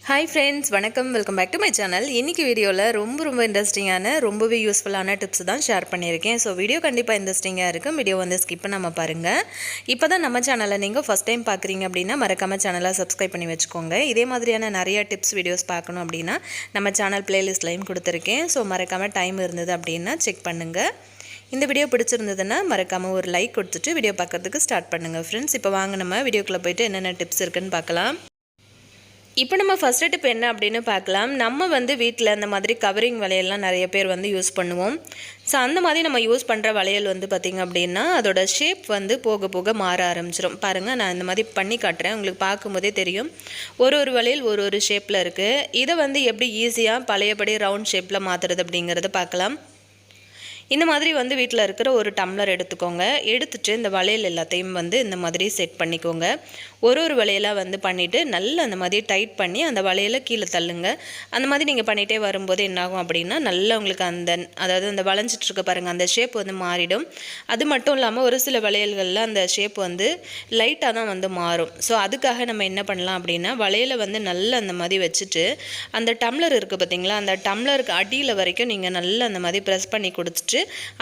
Hi friends, வணக்கம். Welcome back to my channel. இன்றைக்கி வீடியோவில் ரொம்ப இன்ட்ரெஸ்டிங்கான ரொம்பவே யூஸ்ஃபுல்லான டிப்ஸ் தான் ஷேர் பண்ணியிருக்கேன். ஸோ வீடியோ கண்டிப்பாக இன்ட்ரெஸ்டிங்காக இருக்கும். வீடியோ வந்து ஸ்கிப் பண்ணாமல் பாருங்கள். இப்போ தான் நம்ம சேனலை நீங்கள் ஃபஸ்ட் டைம் பார்க்குறீங்க அப்படின்னா மறக்காமல் சேனலை சப்ஸ்கிரைப் பண்ணி வச்சுக்கோங்க. இதே மாதிரியான நிறைய டிப்ஸ் வீடியோஸ் பார்க்கணும் அப்படின்னா நம்ம சேனல் பிளேலிஸ்ட்லையும் கொடுத்துருக்கேன். ஸோ மறக்காமல் டைம் இருந்தது அப்படின்னா செக் பண்ணுங்கள். இந்த வீடியோ பிடிச்சிருந்ததுன்னா மறக்காமல் ஒரு லைக் கொடுத்துட்டு வீடியோ பார்க்குறதுக்கு ஸ்டார்ட் பண்ணுங்கள் ஃப்ரெண்ட்ஸ். இப்போ வாங்க நம்ம வீடியோக்குள்ளே போய்ட்டு என்னென்ன டிப்ஸ் இருக்குன்னு பார்க்கலாம். இப்போ நம்ம ஃபஸ்ட்டு டிப் என்ன அப்படின்னு பார்க்கலாம். நம்ம வந்து வீட்டில் அந்த மாதிரி கவரிங் வளையல்லாம் நிறைய பேர் வந்து யூஸ் பண்ணுவோம். ஸோ அந்த மாதிரி நம்ம யூஸ் பண்ணுற வளையல் வந்து பார்த்திங்க அப்படின்னா அதோட ஷேப் வந்து போக போக மாற ஆரம்பிச்சிடும். பாருங்கள், நான் இந்த மாதிரி பண்ணி காட்டுறேன். உங்களுக்கு பார்க்கும்போதே தெரியும் ஒரு வளையல் ஒரு ஷேப்பில் இருக்குது. இதை வந்து எப்படி ஈஸியாக பழையபடி ரவுண்ட் ஷேப்பில் மாற்றுறது அப்படிங்கிறத பார்க்கலாம். இந்த மாதிரி வந்து வீட்டில் இருக்கிற ஒரு டம்ளர் எடுத்துக்கோங்க. எடுத்துகிட்டு இந்த வளையல் எல்லாத்தையும் வந்து இந்த மாதிரி செட் பண்ணிக்கோங்க. ஒரு வளையலாக வந்து பண்ணிவிட்டு நல்லா அந்த மாதிரி டைட் பண்ணி அந்த வளையலை கீழே தள்ளுங்க. அந்த மாதிரி நீங்கள் பண்ணிகிட்டே வரும்போது என்னாகும் அப்படின்னா நல்லா உங்களுக்கு அதாவது அந்த வளைஞ்சிட்ருக்க பாருங்கள், அந்த ஷேப் வந்து மாறிடும். அது மட்டும் இல்லாமல் ஒரு சில வளையல்களில் அந்த ஷேப் வந்து லைட்டாக தான் வந்து மாறும். ஸோ அதுக்காக நம்ம என்ன பண்ணலாம் அப்படின்னா வளையலை வந்து நல்லா அந்த மாதிரி வச்சுட்டு அந்த டம்ளர் இருக்குது பார்த்திங்களா, அந்த டம்ளருக்கு அடியில் வரைக்கும் நீங்கள் நல்லா அந்த மாதிரி ப்ரெஸ் பண்ணி கொடுத்துட்டு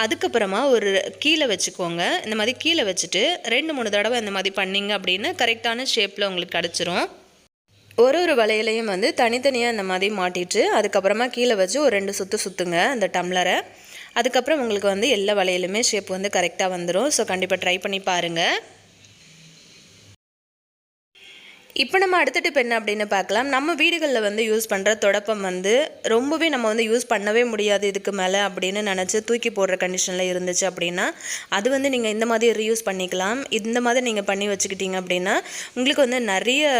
அதுக்கப்புறமா ஒரு கீழே வச்சுக்கோங்க. இந்த மாதிரி கீழே வச்சுட்டு 2-3 தடவை இந்த மாதிரி பண்ணிங்க அப்படின்னா கரெக்டான ஷேப்பில் உங்களுக்கு கிடச்சிரும். ஒரு வளையலையும் வந்து தனித்தனியாக இந்த மாதிரி மாட்டிட்டு அதுக்கப்புறமா கீழே வச்சு ஒரு 2 சுற்று சுற்றுங்க அந்த டம்ளரை. அதுக்கப்புறம் உங்களுக்கு வந்து எல்லா வளையலுமே ஷேப் வந்து கரெக்டாக வந்துடும். ஸோ கண்டிப்பாக ட்ரை பண்ணி பாருங்கள். இப்போ நம்ம அடுத்த டிப் என்ன அப்படின்னு பார்க்கலாம். நம்ம வீடுகளில் வந்து யூஸ் பண்ணுற தொடப்பம் வந்து ரொம்பவே நம்ம வந்து யூஸ் பண்ணவே முடியாது இதுக்கு மேலே அப்படின்னு நினச்சி தூக்கி போடுற கண்டிஷனில் இருந்துச்சு அப்படின்னா அது வந்து நீங்கள் இந்த மாதிரி ரீயூஸ் பண்ணிக்கலாம். இந்த மாதிரி நீங்கள் பண்ணி வச்சுக்கிட்டீங்க அப்படின்னா உங்களுக்கு வந்து நிறைய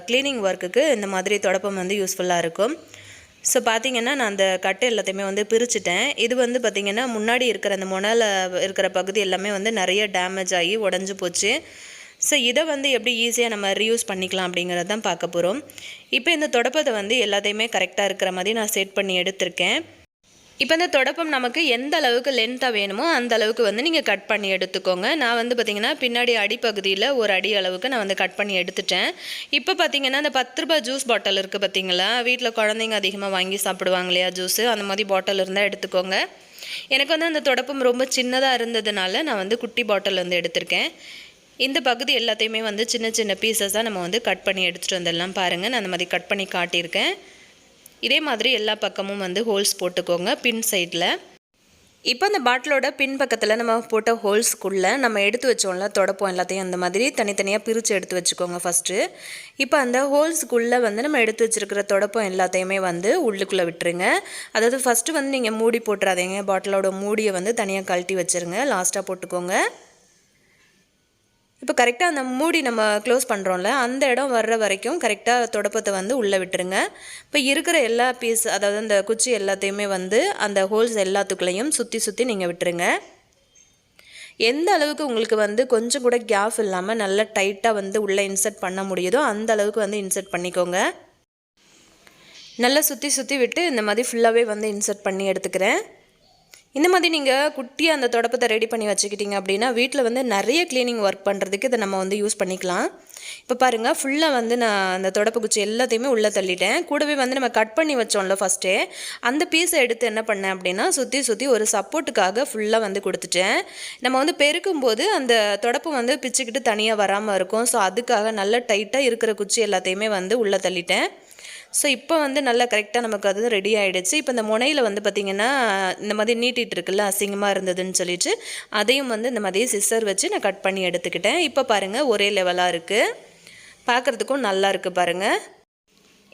க்ளீனிங் ஒர்க்குக்கு இந்த மாதிரி தொடப்பம் வந்து யூஸ்ஃபுல்லாக இருக்கும். ஸோ பார்த்திங்கன்னா நான் அந்த கட்டை எல்லாத்தையுமே வந்து பிரிச்சுட்டேன். இது வந்து பார்த்திங்கன்னா முன்னாடி இருக்கிற அந்த முனையில் இருக்கிற பகுதி எல்லாமே வந்து நிறைய டேமேஜ் ஆகி உடஞ்சி போச்சு. ஸோ இதை வந்து எப்படி ஈஸியாக நம்ம ரீயூஸ் பண்ணிக்கலாம் அப்படிங்கிறது தான் பார்க்க போகிறோம். இப்போ இந்த தொடப்பத்தை வந்து எல்லாத்தையுமே கரெக்டாக இருக்கிற மாதிரி நான் செட் பண்ணி எடுத்திருக்கேன். இப்போ இந்த தொடப்பம் நமக்கு எந்த அளவுக்கு லென்த்தாக வேணுமோ அந்த அளவுக்கு வந்து நீங்கள் கட் பண்ணி எடுத்துக்கோங்க. நான் வந்து பார்த்திங்கன்னா பின்னாடி அடிப்பகுதியில் ஒரு அடி அளவுக்கு நான் வந்து கட் பண்ணி எடுத்துட்டேன். இப்போ பார்த்திங்கன்னா அந்த 10 ரூபாய் ஜூஸ் பாட்டில் இருக்குது பார்த்திங்களா, வீட்டில் குழந்தைங்க அதிகமாக வாங்கி சாப்பிடுவாங்க இல்லையா ஜூஸு, அந்த மாதிரி பாட்டில் இருந்தால் எடுத்துக்கோங்க. எனக்கு வந்து அந்த தொடப்பம் ரொம்ப சின்னதாக இருந்ததுனால நான் வந்து குட்டி பாட்டில் வந்து எடுத்திருக்கேன். இந்த பகுதி எல்லாத்தையுமே வந்து சின்ன பீசஸாக நம்ம வந்து கட் பண்ணி எடுத்துகிட்டு வந்துடலாம். பாருங்கள், நான் அந்த மாதிரி கட் பண்ணி காட்டியிருக்கேன். இதே மாதிரி எல்லா பக்கமும் வந்து ஹோல்ஸ் போட்டுக்கோங்க பின் சைடில். இப்போ அந்த பாட்டிலோட பின் பக்கத்தில் நம்ம போட்ட ஹோல்ஸ்க்குள்ளே நம்ம எடுத்து வச்சோம்ல தொடப்போம் எல்லாத்தையும் அந்த மாதிரி தனித்தனியாக பிரித்து எடுத்து வச்சுக்கோங்க ஃபஸ்ட்டு. இப்போ அந்த ஹோல்ஸுக்குள்ளே வந்து நம்ம எடுத்து வச்சுருக்கிற தொடப்பம் எல்லாத்தையுமே வந்து உள்ளுக்குள்ளே விட்டுருங்க. அதாவது ஃபஸ்ட்டு வந்து நீங்கள் மூடி போட்டுறாதீங்க, பாட்டிலோட மூடியை வந்து தனியாக கழட்டி வச்சுருங்க, லாஸ்ட்டாக போட்டுக்கோங்க. இப்போ கரெக்டாக அந்த மூடி நம்ம க்ளோஸ் பண்ணுறோம்ல அந்த இடம் வர்ற வரைக்கும் கரெக்டாக தொடப்பத்தை வந்து உள்ளே விட்டுருங்க. இப்போ இருக்கிற எல்லா பீஸ் அதாவது அந்த குச்சி எல்லாத்தையுமே வந்து அந்த ஹோல்ஸ் எல்லாத்துக்குள்ளேயும் சுற்றி நீங்கள் விட்டுருங்க. எந்த அளவுக்கு உங்களுக்கு வந்து கொஞ்சம் கூட கேப் இல்லாமல் நல்லா டைட்டாக வந்து உள்ளே இன்சர்ட் பண்ண முடியுதோ அந்த அளவுக்கு வந்து இன்சர்ட் பண்ணிக்கோங்க. நல்லா சுற்றி விட்டு இந்த மாதிரி ஃபுல்லாகவே வந்து இன்சர்ட் பண்ணி எடுத்துக்கிறேன். இந்த மாதிரி நீங்கள் குட்டியாக அந்த தொடப்பத்தை ரெடி பண்ணி வச்சுக்கிட்டிங்க அப்படின்னா வீட்டில் வந்து நிறைய க்ளீனிங் ஒர்க் பண்ணுறதுக்கு இதை நம்ம வந்து யூஸ் பண்ணிக்கலாம். இப்போ பாருங்கள், ஃபுல்லாக வந்து நான் அந்த தொடப்பு குச்சி எல்லாத்தையுமே உள்ளே தள்ளிட்டேன். கூடவே வந்து நம்ம கட் பண்ணி வச்சோம்ல ஃபஸ்ட்டே அந்த பீஸை எடுத்து என்ன பண்ணேன் அப்படின்னா சுற்றி ஒரு சப்போர்ட்டுக்காக ஃபுல்லாக வந்து கொடுத்துட்டேன். நம்ம வந்து பெருக்கும்போது அந்த தொடப்பு வந்து பிச்சுக்கிட்டு தனியாக வராமல் இருக்கும். ஸோ அதுக்காக நல்லா டைட்டாக இருக்கிற குச்சி எல்லாத்தையுமே வந்து உள்ளே தள்ளிட்டேன். ஸோ இப்போ வந்து நல்லா கரெக்டாக நமக்கு அது ரெடி ஆகிடுச்சு. இப்போ இந்த முனையில் வந்து பார்த்திங்கன்னா இந்த மாதிரி நீட்டிகிட்டு இருக்குல்ல அசிங்கமாக இருந்ததுன்னு சொல்லிட்டு அதையும் வந்து இந்த மாதிரி சிசர் வச்சு நான் கட் பண்ணி எடுத்துக்கிட்டேன். இப்போ பாருங்கள் ஒரே லெவலாக இருக்குது, பார்க்குறதுக்கும் நல்லா இருக்குது பாருங்கள்.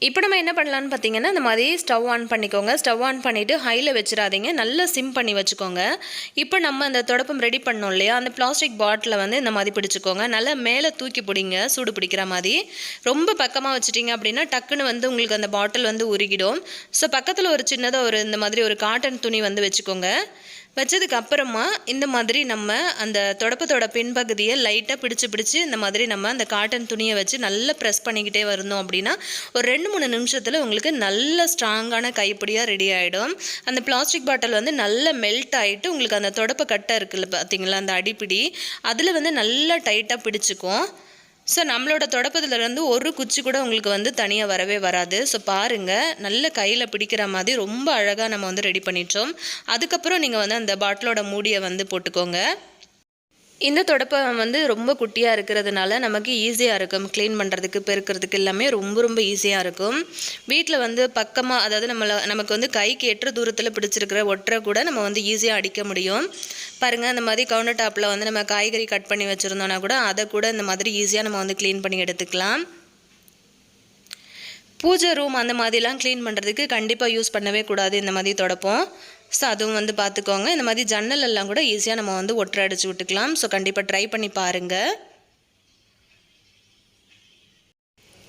இப்போ நம்ம என்ன பண்ணலான்னு பார்த்தீங்கன்னா இந்த மாதிரி ஸ்டவ் ஆன் பண்ணிக்கோங்க. ஸ்டவ் ஆன் பண்ணிவிட்டு ஹையில் வச்சிடாதீங்க, நல்லா சிம் பண்ணி வச்சுக்கோங்க. இப்போ நம்ம அந்த தொடப்பம் ரெடி பண்ணோம் இல்லையா, அந்த பிளாஸ்டிக் பாட்டிலை வந்து இந்த மாதிரி பிடிச்சிக்கோங்க. நல்லா மேலே தூக்கி பிடிங்க, சூடு பிடிக்கிற மாதிரி. ரொம்ப பக்கமாக வச்சுட்டிங்க அப்படின்னா டக்குன்னு வந்து உங்களுக்கு அந்த பாட்டில் வந்து உருகிடும். ஸோ பக்கத்தில் ஒரு சின்னதாக இந்த மாதிரி ஒரு காட்டன் துணி வந்து வச்சுக்கோங்க. வச்சதுக்கு அப்புறமா இந்த மாதிரி நம்ம அந்த தொடப்பத்தோட பின்பகுதியை லைட்டாக பிடிச்சி இந்த மாதிரி நம்ம அந்த காட்டன் துணியை வச்சு நல்லா ப்ரெஸ் பண்ணிக்கிட்டே வரணும் அப்படின்னா ஒரு 2-3 நிமிஷத்தில் உங்களுக்கு நல்ல ஸ்ட்ராங்கான கைப்பிடியாக ரெடி ஆகிடும். அந்த பிளாஸ்டிக் பாட்டில் வந்து நல்லா மெல்ட் ஆகிட்டு உங்களுக்கு அந்த தொடப்ப கட்டை இருக்குல்ல பார்த்தீங்களா, அந்த அடிப்பிடி அதில் வந்து நல்லா டைட்டாக பிடிச்சிக்கும். ஸோ நம்மளோட தொடப்பத்துலேருந்து ஒரு குச்சி கூட உங்களுக்கு வந்து தனியாக வரவே வராது. ஸோ பாருங்கள், நல்ல கையில் பிடிக்கிற மாதிரி ரொம்ப அழகாக நம்ம வந்து ரெடி பண்ணிட்டோம். அதுக்கப்புறம் நீங்கள் வந்து அந்த பாட்டிலோட மூடியை வந்து போட்டுக்கோங்க. இந்த தொடப்பம் வந்து ரொம்ப குட்டியாக இருக்கிறதுனால நமக்கு ஈஸியாக இருக்கும் க்ளீன் பண்ணுறதுக்கு, பெருக்கிறதுக்கு எல்லாமே ரொம்ப ரொம்ப ஈஸியாக இருக்கும். வீட்டில் வந்து பக்கமாக, அதாவது நமக்கு வந்து கைக்கு எட்டுற தூரத்தில் பிடிச்சிருக்கிற ஒற்றை கூட நம்ம வந்து ஈஸியாக அடிக்க முடியும். பாருங்கள், அந்த மாதிரி கவுண்டர் டாப்பில் வந்து நம்ம காய்கறி கட் பண்ணி வச்சுருந்தோன்னா கூட அதை கூட இந்த மாதிரி ஈஸியாக நம்ம வந்து க்ளீன் பண்ணி எடுத்துக்கலாம். பூஜை ரூம் அந்த மாதிரிலாம் க்ளீன் பண்ணுறதுக்கு கண்டிப்பாக யூஸ் பண்ணவே கூடாது இந்த மாதிரி தொடப்போம். ஸோ அதுவும் வந்து பார்த்துக்கோங்க. இந்த மாதிரி ஜன்னல் எல்லாம் கூட ஈஸியாக நம்ம வந்து ஒற்றை அடித்து விட்டுக்கலாம். ஸோ கண்டிப்பாக ட்ரை பண்ணி பாருங்கள்.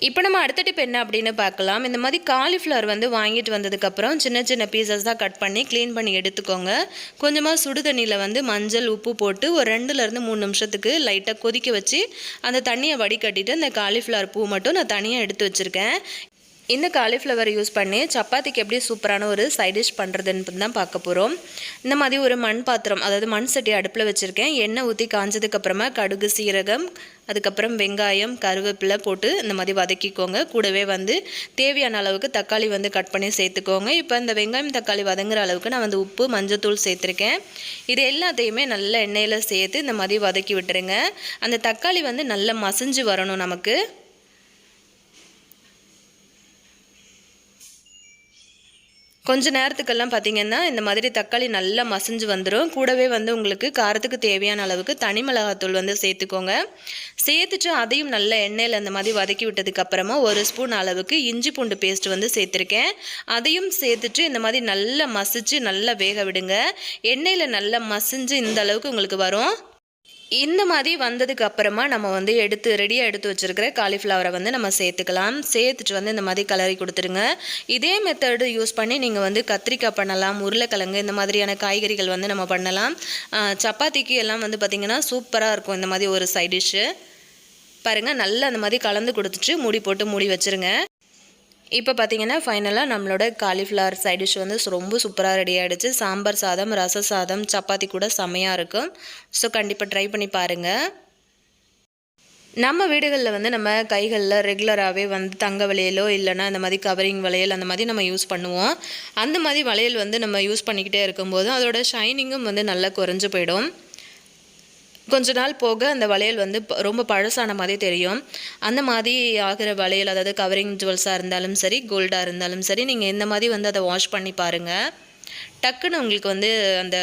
இப்போ நம்ம அடுத்த டிப் என்ன அப்படின்னு பார்க்கலாம். இந்த மாதிரி காலிஃப்ளவர் வந்து வாங்கிட்டு வந்ததுக்கப்புறம் சின்ன சின்ன பீசஸ் தான் கட் பண்ணி க்ளீன் பண்ணி எடுத்துக்கோங்க. கொஞ்சமாக சுடு தண்ணியில் வந்து மஞ்சள், உப்பு போட்டு ஒரு 2லேருந்து 3 நிமிஷத்துக்கு லைட்டாக கொதிக்க வச்சு அந்த தண்ணியை வடிகட்டிட்டு அந்த காலிஃப்ளவர் பூ மட்டும் நான் தனியாக எடுத்து வச்சுருக்கேன். இந்த காலிஃப்ளவர் யூஸ் பண்ணி சப்பாத்திக்கு எப்படி சூப்பரான ஒரு சைட் டிஷ் பண்ணுறதுன்னு தான் பார்க்க போகிறோம். இந்த மாதிரி ஒரு மண் பாத்திரம், அதாவது மண் சட்டி அடுப்பில் வச்சுருக்கேன். எண்ணெய் ஊற்றி காஞ்சதுக்கப்புறமா கடுகு, சீரகம், அதுக்கப்புறம் வெங்காயம், கருவேப்பிலை போட்டு இந்த மாதிரி வதக்கிக்கோங்க. கூடவே வந்து தேவையான அளவுக்கு தக்காளி வந்து கட் பண்ணி சேர்த்துக்கோங்க. இப்போ இந்த வெங்காயம் தக்காளி வதங்குற அளவுக்கு நான் வந்து உப்பு, மஞ்சத்தூள் சேர்த்துருக்கேன். இது எல்லாத்தையுமே நல்ல எண்ணெயில் சேர்த்து இந்த மாதிரி வதக்கி விட்டுருங்க. அந்த தக்காளி வந்து நல்லா மசிஞ்சு வரணும் நமக்கு. கொஞ்ச நேரத்துக்கெல்லாம் பார்த்திங்கன்னா இந்த மாதிரி தக்காளி நல்லா மசிஞ்சு வந்துடும். கூடவே வந்து உங்களுக்கு காரத்துக்கு தேவையான அளவுக்கு தனி மிளகாத்தூள் வந்து சேர்த்துக்கோங்க. சேர்த்துட்டு அதையும் நல்ல எண்ணெயில் அந்த மாதிரி வதக்கி விட்டதுக்கப்புறமா 1 ஸ்பூன் அளவுக்கு இஞ்சி பூண்டு பேஸ்ட் வந்து சேர்த்துருக்கேன். அதையும் சேர்த்துட்டு இந்த மாதிரி நல்லா மசிச்சு நல்லா வேக விடுங்க. எண்ணெயில் நல்லா மசிஞ்சு இந்த அளவுக்கு உங்களுக்கு வரும். இந்த மாதிரி வந்ததுக்கு அப்புறமா நம்ம வந்து ரெடியாக எடுத்து வச்சுருக்கிற காலிஃப்ளவரை வந்து நம்ம சேர்த்துக்கலாம். சேர்த்துட்டு வந்து இந்த மாதிரி கலரி கொடுத்துருங்க. இதே மெத்தடு யூஸ் பண்ணி நீங்கள் வந்து கத்திரிக்காய் பண்ணலாம், உருளைக்கிழங்கு, இந்த மாதிரியான காய்கறிகள் வந்து நம்ம பண்ணலாம். சப்பாத்திக்கு எல்லாம் வந்து பார்த்திங்கன்னா சூப்பராக இருக்கும் இந்த மாதிரி ஒரு சைட் டிஷ்ஷு. பாருங்கள், நல்லா அந்த மாதிரி கலந்து கொடுத்துட்டு மூடி போட்டு மூடி வச்சுருங்க. இப்போ பார்த்தீங்கன்னா ஃபைனலாக நம்மளோட காலிஃப்ளவர் சைட் டிஷ் வந்து ரொம்ப சூப்பராக ரெடி ஆகிடுச்சு. சாம்பார் சாதம், ரச சாதம், சப்பாத்தி கூட செமையாக இருக்கும். ஸோ கண்டிப்பாக ட்ரை பண்ணி பாருங்கள். நம்ம வீடுகளில் வந்து நம்ம கைகளில் ரெகுலராகவே வந்து தங்க வளையலோ இல்லைனா இந்த மாதிரி கவரிங் வளையல் அந்த மாதிரி நம்ம யூஸ் பண்ணுவோம். அந்த மாதிரி வளையல் வந்து நம்ம யூஸ் பண்ணிக்கிட்டே இருக்கும்போது அதோட ஷைனிங்கும் வந்து நல்லா குறைஞ்சு போயிடும். கொஞ்ச நாள் போக அந்த வளையல் வந்து ரொம்ப பழசான மாதிரி தெரியும். அந்த மாதிரி ஆகிற வளையல், அதாவது கவரிங் ஜுவல்ஸாக இருந்தாலும் சரி, கோல்டாக இருந்தாலும் சரி, நீங்கள் இந்த மாதிரி வந்து அதை வாஷ் பண்ணி பாருங்கள். டக்குன்னு உங்களுக்கு வந்து அந்த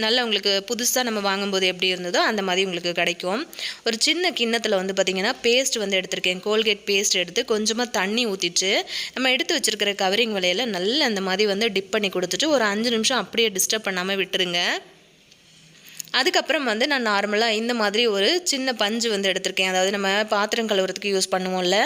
நல்லா உங்களுக்கு புதுசாக நம்ம வாங்கும்போது எப்படி இருந்ததோ அந்த மாதிரி உங்களுக்கு கிடைக்கும். ஒரு சின்ன கிண்ணத்தில் வந்து பார்த்திங்கன்னா பேஸ்ட் வந்து எடுத்திருக்கேன். கோல்கேட் பேஸ்ட் எடுத்து கொஞ்சமாக தண்ணி ஊற்றிட்டு நம்ம எடுத்து வச்சுருக்கிற கவரிங் வளையலை நல்லா அந்த மாதிரி வந்து டிப் பண்ணி கொடுத்துட்டு ஒரு 5 நிமிஷம் அப்படியே டிஸ்டர்ப் பண்ணாமல் விட்டுருங்க. அதுக்கப்புறம் வந்து நான் நார்மலாக இந்த மாதிரி ஒரு சின்ன பஞ்சு வந்து எடுத்திருக்கேன். அதாவது நம்ம பாத்திரம் கழுவுறதுக்கு யூஸ் பண்ணுவோம்ல,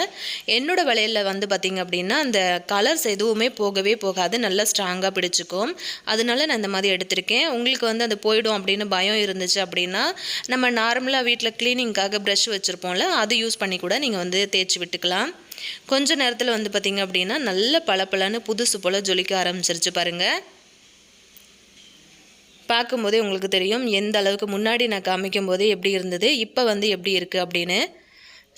என்னோடய வளையலில் வந்து பார்த்திங்க அப்படின்னா அந்த கலர்ஸ் எதுவுமே போகவே போகாது, நல்லா ஸ்ட்ராங்காக பிடிச்சிக்கும். அதனால நான் இந்த மாதிரி எடுத்திருக்கேன். உங்களுக்கு வந்து அது போயிடும் அப்படின்னு பயம் இருந்துச்சு அப்படின்னா நம்ம நார்மலாக வீட்டில் க்ளீனிங்காக ப்ரஷ் வச்சுருப்போம்ல, அது யூஸ் பண்ணி கூட நீங்கள் வந்து தேய்ச்சி விட்டுக்கலாம். கொஞ்ச நேரத்தில் வந்து பார்த்திங்க அப்படின்னா நல்ல பளபளன்னு புதுசு போல் ஜொலிக்க ஆரம்பிச்சிருச்சு பாருங்கள். பார்க்கும்போதே உங்களுக்கு தெரியும் எந்த அளவுக்கு முன்னாடி நான் காமிக்கும் போதே எப்படி இருந்தது, இப்போ வந்து எப்படி இருக்குது அப்படின்னு.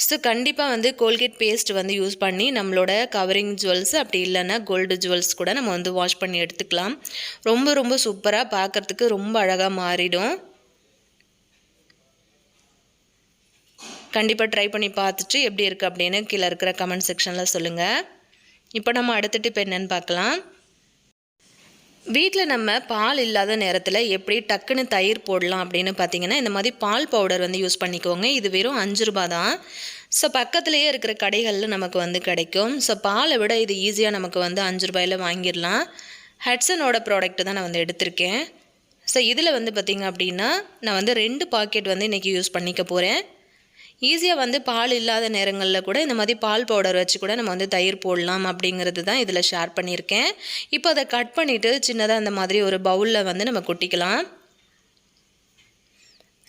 ஸோ கண்டிப்பாக வந்து கோல்கேட் பேஸ்ட் வந்து யூஸ் பண்ணி நம்மளோட கவரிங் ஜுவல்ஸ், அப்படி இல்லைன்னா கோல்டு ஜுவல்ஸ் கூட நம்ம வந்து வாஷ் பண்ணி எடுத்துக்கலாம். ரொம்ப ரொம்ப சூப்பராக பார்க்குறதுக்கு ரொம்ப அழகாக மாறிடும். கண்டிப்பாக ட்ரை பண்ணி பார்த்துட்டு எப்படி இருக்குது அப்படின்னு கீழே இருக்கிற கமெண்ட் செக்ஷனில் சொல்லுங்கள். இப்போ நம்ம அடுத்த டிப் என்னென்னு பார்க்கலாம். வீட்டில் நம்ம பால் இல்லாத நேரத்தில் எப்படி டக்குன்னு தயிர் போடலாம் அப்படின்னு பார்த்தீங்கன்னா, இந்த மாதிரி பால் பவுடர் வந்து யூஸ் பண்ணிக்கோங்க. இது வெறும் 5 ரூபா தான். ஸோ பக்கத்துலேயே இருக்கிற கடைகளில் நமக்கு வந்து கிடைக்கும். ஸோ பாலை விட இது ஈஸியாக நமக்கு வந்து 5 ரூபாயில் வாங்கிடலாம். ஹட்சனோட ப்ராடக்ட் தான் நான் வந்து எடுத்திருக்கேன். ஸோ இதில் வந்து பார்த்திங்க அப்படின்னா நான் வந்து 2 பாக்கெட் வந்து இன்றைக்கி யூஸ் பண்ணிக்க போகிறேன். ஈஸியாக வந்து பால் இல்லாத நேரங்களில் கூட இந்த மாதிரி பால் பவுடர் வச்சு கூட நம்ம வந்து தயிர் போடலாம் அப்படிங்கிறது தான் இதில் ஷேர் பண்ணியிருக்கேன். இப்போ அதை கட் பண்ணிவிட்டு சின்னதாக அந்த மாதிரி ஒரு பவுலில் வந்து நம்ம கொட்டிக்கலாம்.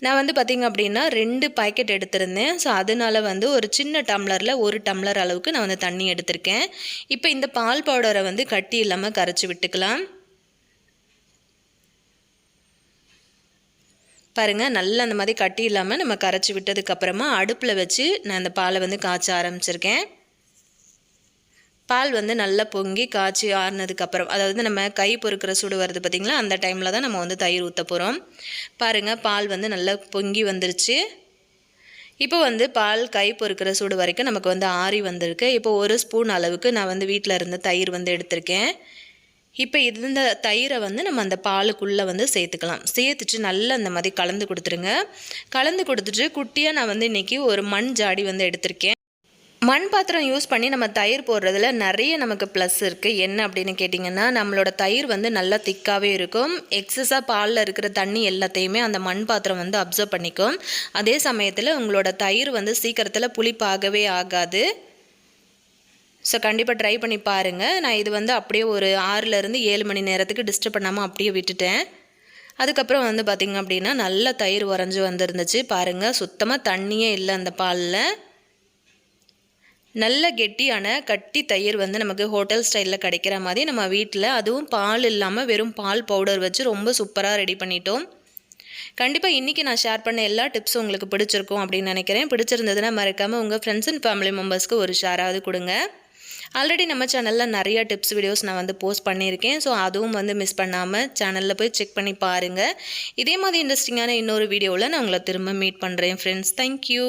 நான் வந்து பார்த்திங்க அப்படின்னா 2 பாக்கெட் எடுத்திருந்தேன். ஸோ அதனால வந்து ஒரு சின்ன டம்ளரில் 1 டம்ளர் அளவுக்கு நான் வந்து தண்ணி எடுத்திருக்கேன். இப்போ இந்த பால் பவுடரை வந்து கட்டி இல்லாமல் கரைச்சி விட்டுக்கலாம். பாருங்கள் நல்லா அந்த மாதிரி கட்டி இல்லாமல் நம்ம கரைச்சி விட்டதுக்கப்புறமா அடுப்பில் வச்சு நான் அந்த பாலை வந்து காய்ச்ச ஆரம்பிச்சிருக்கேன். பால் வந்து நல்லா பொங்கி காய்ச்சி ஆறுனதுக்கப்புறம், அதாவது நம்ம கை பொறுக்கிற சூடு வருது பார்த்திங்களா, அந்த டைமில் தான் நம்ம வந்து தயிர் ஊற்ற போகிறோம். பாருங்கள் பால் வந்து நல்லா பொங்கி வந்துருச்சு. இப்போ வந்து பால் கை பொறுக்கிற சூடு வரைக்கும் நமக்கு வந்து ஆறி வந்திருக்கு. இப்போ 1 ஸ்பூன் அளவுக்கு நான் வந்து வீட்டில் இருந்த தயிர் வந்து எடுத்திருக்கேன். இப்போ இந்த தயிரை வந்து நம்ம அந்த பாலுக்குள்ளே வந்து சேர்த்துக்கலாம். சேர்த்துட்டு நல்லா அந்த மாதிரி கலந்து கொடுத்துருங்க. கலந்து கொடுத்துட்டு குட்டியாக நான் வந்து இன்றைக்கி ஒரு மண் ஜாடி வந்து எடுத்திருக்கேன். மண் பாத்திரம் யூஸ் பண்ணி நம்ம தயிர் போடுறதுல நிறைய நமக்கு ப்ளஸ் இருக்குது. என்ன அப்படின்னு கேட்டிங்கன்னா, நம்மளோட தயிர் வந்து நல்லா திக்காகவே இருக்கும். எக்ஸஸாக பாலில் இருக்கிற தண்ணி எல்லாத்தையுமே அந்த மண் பாத்திரம் வந்து அப்சர்வ் பண்ணிக்கும். அதே சமயத்தில் உங்களோட தயிர் வந்து சீக்கிரத்தில் புளிப்பாகவே ஆகாது. ஸோ கண்டிப்பாக ட்ரை பண்ணி பாருங்கள். நான் இது வந்து அப்படியே ஒரு 6லேருந்து 7 மணி நேரத்துக்கு டிஸ்டர்ப் பண்ணாமல் அப்படியே விட்டுட்டேன். அதுக்கப்புறம் வந்து பார்த்திங்க அப்படின்னா நல்லா தயிர் உறைஞ்சி வந்துருந்துச்சு. பாருங்கள் சுத்தமாக தண்ணியே இல்லை அந்த பாலில். நல்ல கெட்டியான கட்டி தயிர் வந்து நமக்கு ஹோட்டல் ஸ்டைலில் கிடைக்கிற மாதிரி நம்ம வீட்டில், அதுவும் பால் இல்லாமல் வெறும் பால் பவுடர் வச்சு ரொம்ப சூப்பராக ரெடி பண்ணிட்டோம். கண்டிப்பாக இன்றைக்கி நான் ஷேர் பண்ண எல்லா டிப்ஸும் உங்களுக்கு பிடிச்சிருக்கும் அப்படின்னு நினைக்கிறேன். பிடிச்சிருந்ததுன்னா மறக்காமல் உங்கள் ஃப்ரெண்ட்ஸ் அண்ட் ஃபேமிலி மெம்பர்ஸ்க்கு ஒரு ஷேராவது கொடுங்க. ஆல்ரெடி நம்ம சேனலில் நிறையா டிப்ஸ் வீடியோஸ் நான் வந்து போஸ்ட் பண்ணியிருக்கேன். ஸோ அதுவும் வந்து மிஸ் பண்ணாமல் சேனலில் போய் செக் பண்ணி பாருங்கள். இதே மாதிரி இன்ட்ரெஸ்டிங்கான இன்னொரு வீடியோவில் நான் உங்களை திரும்ப மீட் பண்ணுறேன் ஃப்ரெண்ட்ஸ். தேங்க்யூ.